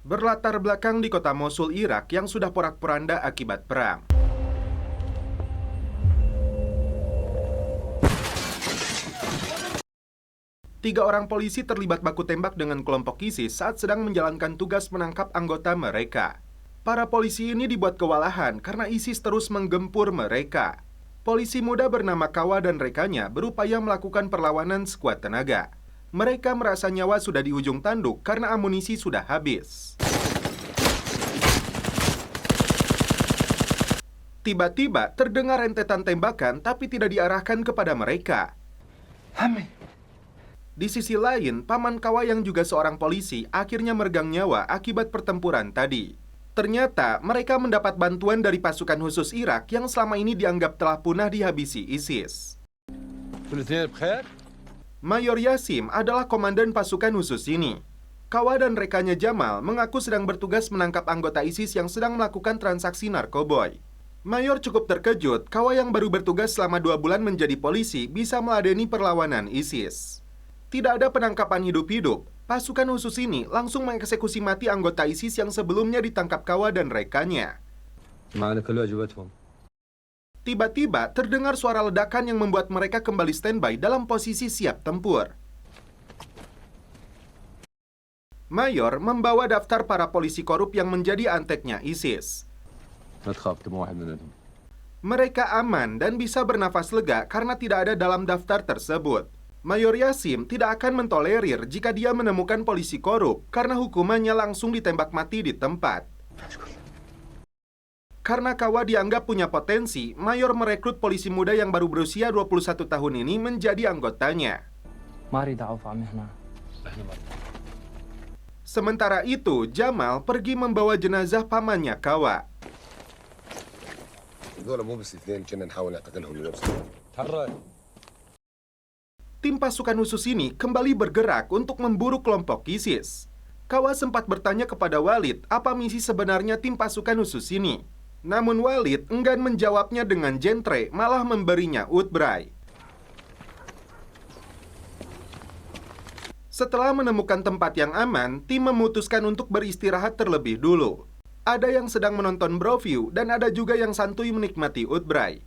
berlatar belakang di kota Mosul, Irak yang sudah porak-poranda akibat perang. Tiga orang polisi terlibat baku tembak dengan kelompok ISIS saat sedang menjalankan tugas menangkap anggota mereka. Para polisi ini dibuat kewalahan karena ISIS terus menggempur mereka. Polisi muda bernama Kawa dan rekannya berupaya melakukan perlawanan sekuat tenaga. Mereka merasa nyawa sudah di ujung tanduk karena amunisi sudah habis. Tiba-tiba terdengar rentetan tembakan tapi tidak diarahkan kepada mereka. Di sisi lain, paman Kawa yang juga seorang polisi akhirnya meregang nyawa akibat pertempuran tadi. Ternyata mereka mendapat bantuan dari pasukan khusus Irak yang selama ini dianggap telah punah dihabisi ISIS. Mayor Yasim adalah komandan pasukan khusus ini. Kawa dan rekannya Jamal mengaku sedang bertugas menangkap anggota ISIS yang sedang melakukan transaksi narkoboy. Mayor cukup terkejut, Kawa yang baru bertugas selama 2 bulan menjadi polisi bisa meladeni perlawanan ISIS. Tidak ada penangkapan hidup-hidup, pasukan khusus ini langsung mengeksekusi mati anggota ISIS yang sebelumnya ditangkap Kawa dan rekannya. Tiba-tiba terdengar suara ledakan yang membuat mereka kembali standby dalam posisi siap tempur. Mayor membawa daftar para polisi korup yang menjadi anteknya ISIS. Mereka aman dan bisa bernafas lega karena tidak ada dalam daftar tersebut. Mayor Yasim tidak akan mentolerir jika dia menemukan polisi korup karena hukumannya langsung ditembak mati di tempat. Karena Kawa dianggap punya potensi, Mayor merekrut polisi muda yang baru berusia 21 tahun ini menjadi anggotanya. Sementara itu, Jamal pergi membawa jenazah pamannya Kawa. Tim pasukan khusus ini kembali bergerak untuk memburu kelompok ISIS. Kawa sempat bertanya kepada Walid apa misi sebenarnya tim pasukan khusus ini. Namun Walid enggan menjawabnya dengan jentre, malah memberinya utbray. Setelah menemukan tempat yang aman, tim memutuskan untuk beristirahat terlebih dulu. Ada yang sedang menonton Broview dan ada juga yang santuy menikmati utbray.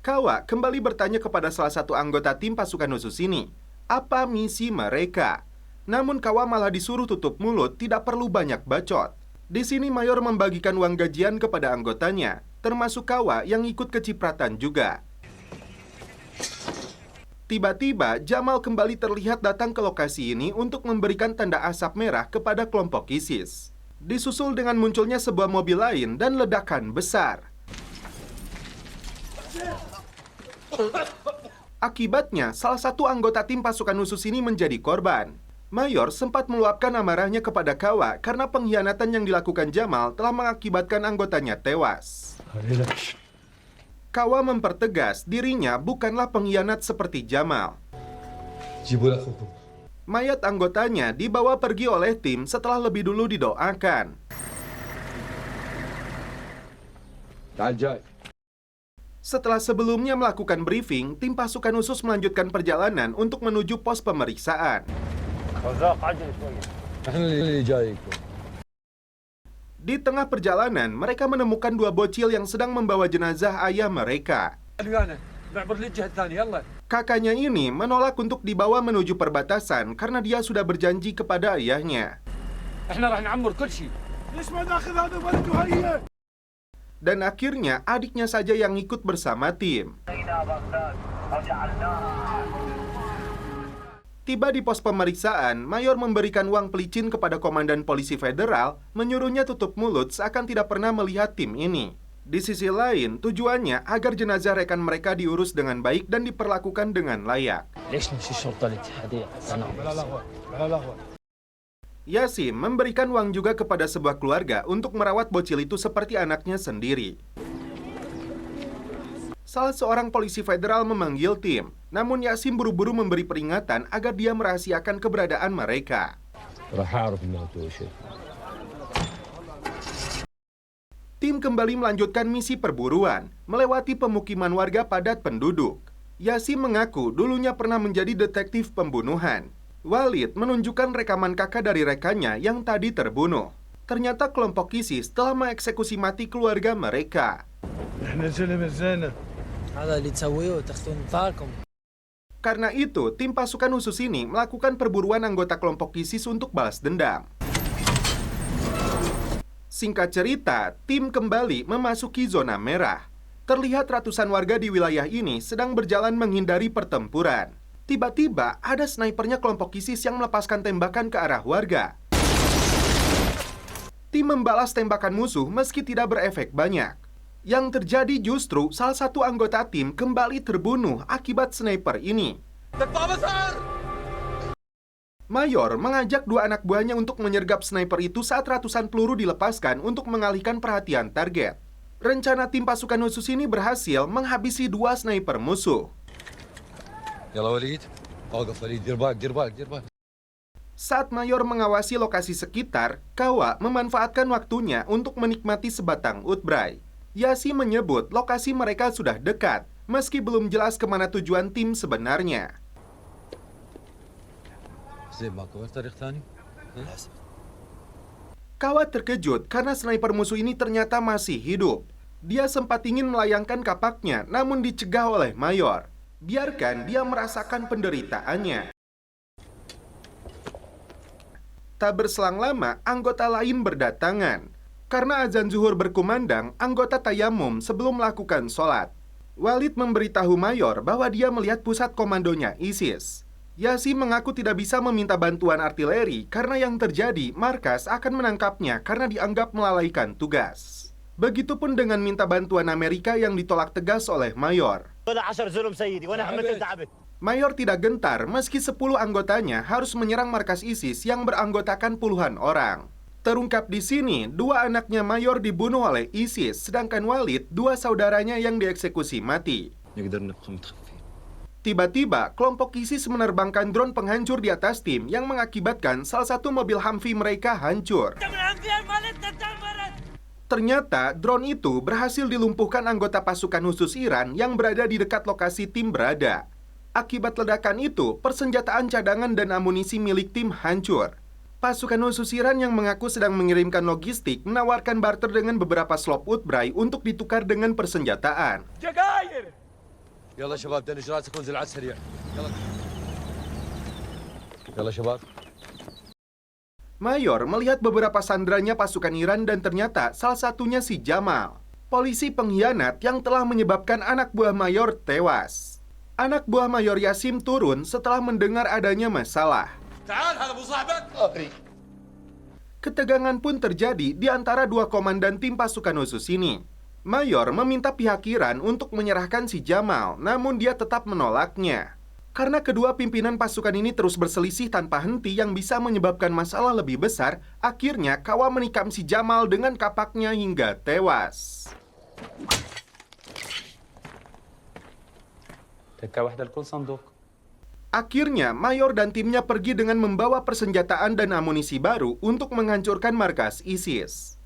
Kawa kembali bertanya kepada salah satu anggota tim pasukan khusus ini, apa misi mereka? Namun Kawa malah disuruh tutup mulut, tidak perlu banyak bacot. Di sini Mayor membagikan uang gajian kepada anggotanya, termasuk Kawa yang ikut kecipratan juga. Tiba-tiba, Jamal kembali terlihat datang ke lokasi ini untuk memberikan tanda asap merah kepada kelompok ISIS. Disusul dengan munculnya sebuah mobil lain dan ledakan besar. Akibatnya, salah satu anggota tim pasukan khusus ini menjadi korban. Mayor sempat meluapkan amarahnya kepada Kawa karena pengkhianatan yang dilakukan Jamal telah mengakibatkan anggotanya tewas. Kawa mempertegas dirinya bukanlah pengkhianat seperti Jamal. Mayat anggotanya dibawa pergi oleh tim setelah lebih dulu didoakan. Setelah sebelumnya melakukan briefing, tim pasukan khusus melanjutkan perjalanan untuk menuju pos pemeriksaan. Di tengah perjalanan, mereka menemukan 2 bocil yang sedang membawa jenazah ayah mereka. Kakaknya ini menolak untuk dibawa menuju perbatasan karena dia sudah berjanji kepada ayahnya. Dan akhirnya adiknya saja yang ikut bersama tim. Tiba di pos pemeriksaan, Mayor memberikan uang pelicin kepada Komandan Polisi Federal, menyuruhnya tutup mulut seakan tidak pernah melihat tim ini. Di sisi lain, tujuannya agar jenazah rekan mereka diurus dengan baik dan diperlakukan dengan layak. Yasim memberikan uang juga kepada sebuah keluarga untuk merawat bocil itu seperti anaknya sendiri. Salah seorang polisi federal memanggil tim, namun Yasim buru-buru memberi peringatan agar dia merahasiakan keberadaan mereka. Tim kembali melanjutkan misi perburuan, melewati pemukiman warga padat penduduk. Yasim mengaku dulunya pernah menjadi detektif pembunuhan. Walid menunjukkan rekaman kakak dari rekannya yang tadi terbunuh. Ternyata kelompok ISIS telah mengeksekusi mati keluarga mereka. Karena itu, tim pasukan khusus ini melakukan perburuan anggota kelompok ISIS untuk balas dendam. Singkat cerita, tim kembali memasuki zona merah. Terlihat ratusan warga di wilayah ini sedang berjalan menghindari pertempuran. Tiba-tiba ada snipernya kelompok ISIS yang melepaskan tembakan ke arah warga. Tim membalas tembakan musuh meski tidak berefek banyak. Yang terjadi justru salah satu anggota tim kembali terbunuh akibat sniper ini. Mayor mengajak dua anak buahnya untuk menyergap sniper itu saat ratusan peluru dilepaskan untuk mengalihkan perhatian target. Rencana tim pasukan khusus ini berhasil menghabisi dua sniper musuh. Saat Mayor mengawasi lokasi sekitar, Kawa memanfaatkan waktunya untuk menikmati sebatang utbray. Yasi menyebut lokasi mereka sudah dekat, meski belum jelas kemana tujuan tim sebenarnya. Kawa terkejut karena sniper musuh ini ternyata masih hidup. Dia sempat ingin melayangkan kapaknya, namun dicegah oleh Mayor. Biarkan dia merasakan penderitaannya. Tak berselang lama, anggota lain berdatangan. Karena azan zuhur berkumandang, anggota tayamum sebelum melakukan sholat. Walid memberitahu Mayor bahwa dia melihat pusat komandonya ISIS. Yasi mengaku tidak bisa meminta bantuan artileri karena yang terjadi, markas akan menangkapnya karena dianggap melalaikan tugas. Begitupun dengan minta bantuan Amerika yang ditolak tegas oleh Mayor. Mayor tidak gentar meski 10 anggotanya harus menyerang markas ISIS yang beranggotakan puluhan orang. Terungkap di sini, 2 anaknya Mayor dibunuh oleh ISIS, sedangkan Walid 2 saudaranya yang dieksekusi mati. Tiba-tiba, kelompok ISIS menerbangkan drone penghancur di atas tim yang mengakibatkan salah satu mobil Humvee mereka hancur. Ternyata, drone itu berhasil dilumpuhkan anggota pasukan khusus Iran yang berada di dekat lokasi tim berada. Akibat ledakan itu, persenjataan cadangan dan amunisi milik tim hancur. Pasukan khusus Iran yang mengaku sedang mengirimkan logistik menawarkan barter dengan beberapa slop utbray untuk ditukar dengan persenjataan. يلا شباب بدنا اجراءاتكم زلعات سريع يلا يلا شباب. Mayor melihat beberapa sandranya pasukan Iran dan ternyata salah satunya si Jamal, polisi pengkhianat yang telah menyebabkan anak buah Mayor tewas. Anak buah Mayor Yasim turun setelah mendengar adanya masalah. Ketegangan pun terjadi di antara 2 komandan tim pasukan khusus ini. Mayor meminta pihak Iran untuk menyerahkan si Jamal, namun dia tetap menolaknya. Karena kedua pimpinan pasukan ini terus berselisih tanpa henti yang bisa menyebabkan masalah lebih besar, akhirnya Kawa menikam si Jamal dengan kapaknya hingga tewas. Akhirnya, Mayor dan timnya pergi dengan membawa persenjataan dan amunisi baru untuk menghancurkan markas ISIS.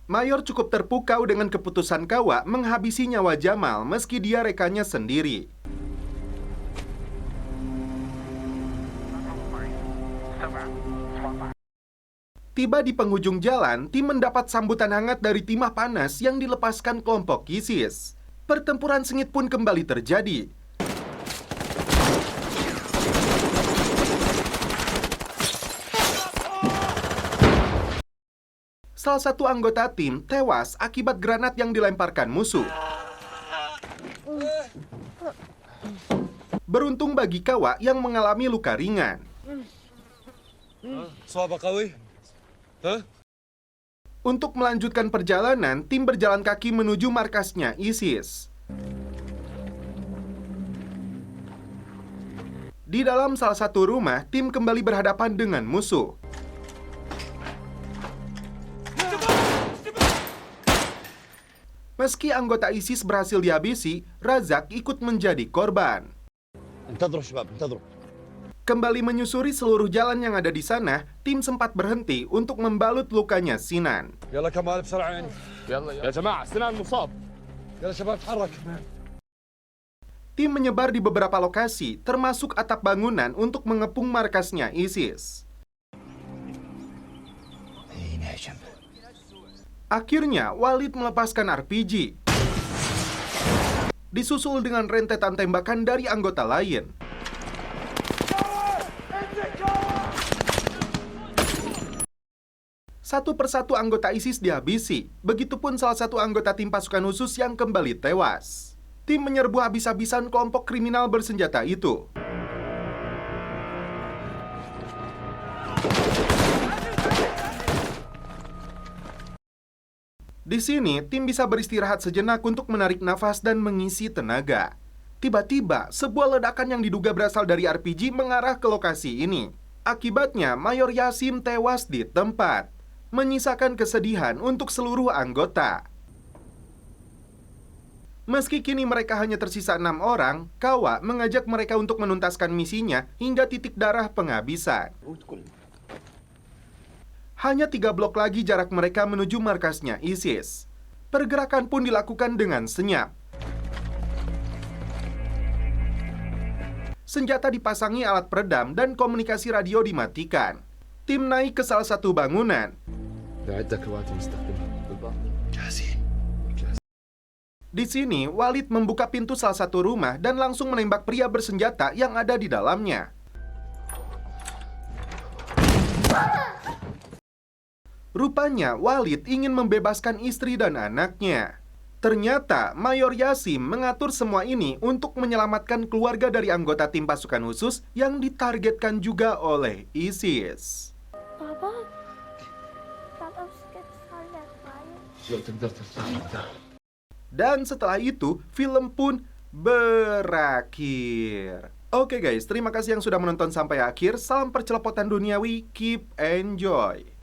Mayor cukup terpukau dengan keputusan Kawa menghabisi nyawa Jamal meski dia rekannya sendiri. Tiba di penghujung jalan, tim mendapat sambutan hangat dari timah panas yang dilepaskan kelompok ISIS. Pertempuran sengit pun kembali terjadi. Salah satu anggota tim tewas akibat granat yang dilemparkan musuh. Beruntung bagi Kawa yang mengalami luka ringan. Untuk melanjutkan perjalanan, tim berjalan kaki menuju markasnya ISIS. Di dalam salah satu rumah, tim kembali berhadapan dengan musuh. Meski anggota ISIS berhasil dihabisi, Razak ikut menjadi korban. Kembali menyusuri seluruh jalan yang ada di sana, tim sempat berhenti untuk membalut lukanya Sinan. Tim menyebar di beberapa lokasi, termasuk atap bangunan untuk mengepung markasnya ISIS. Akhirnya, Walid melepaskan RPG. Disusul dengan rentetan tembakan dari anggota lain. Satu persatu anggota ISIS dihabisi, begitupun salah satu anggota tim pasukan khusus yang kembali tewas. Tim menyerbu habis-habisan kelompok kriminal bersenjata itu. Di sini, tim bisa beristirahat sejenak untuk menarik nafas dan mengisi tenaga. Tiba-tiba, sebuah ledakan yang diduga berasal dari RPG mengarah ke lokasi ini. Akibatnya, Mayor Yasim tewas di tempat, menyisakan kesedihan untuk seluruh anggota. Meski kini mereka hanya tersisa 6 orang, Kawa mengajak mereka untuk menuntaskan misinya hingga titik darah penghabisan. Hanya 3 blok lagi jarak mereka menuju markasnya ISIS. Pergerakan pun dilakukan dengan senyap. Senjata dipasangi alat peredam dan komunikasi radio dimatikan. Tim naik ke salah satu bangunan. Di sini, Walid membuka pintu salah satu rumah dan langsung menembak pria bersenjata yang ada di dalamnya. Rupanya, Walid ingin membebaskan istri dan anaknya. Ternyata, Mayor Yasim mengatur semua ini untuk menyelamatkan keluarga dari anggota tim pasukan khusus yang ditargetkan juga oleh ISIS. Papa, Papa's get started. Dan setelah itu, film pun berakhir. Oke guys, terima kasih yang sudah menonton sampai akhir. Salam percelepotan duniawi, keep enjoy.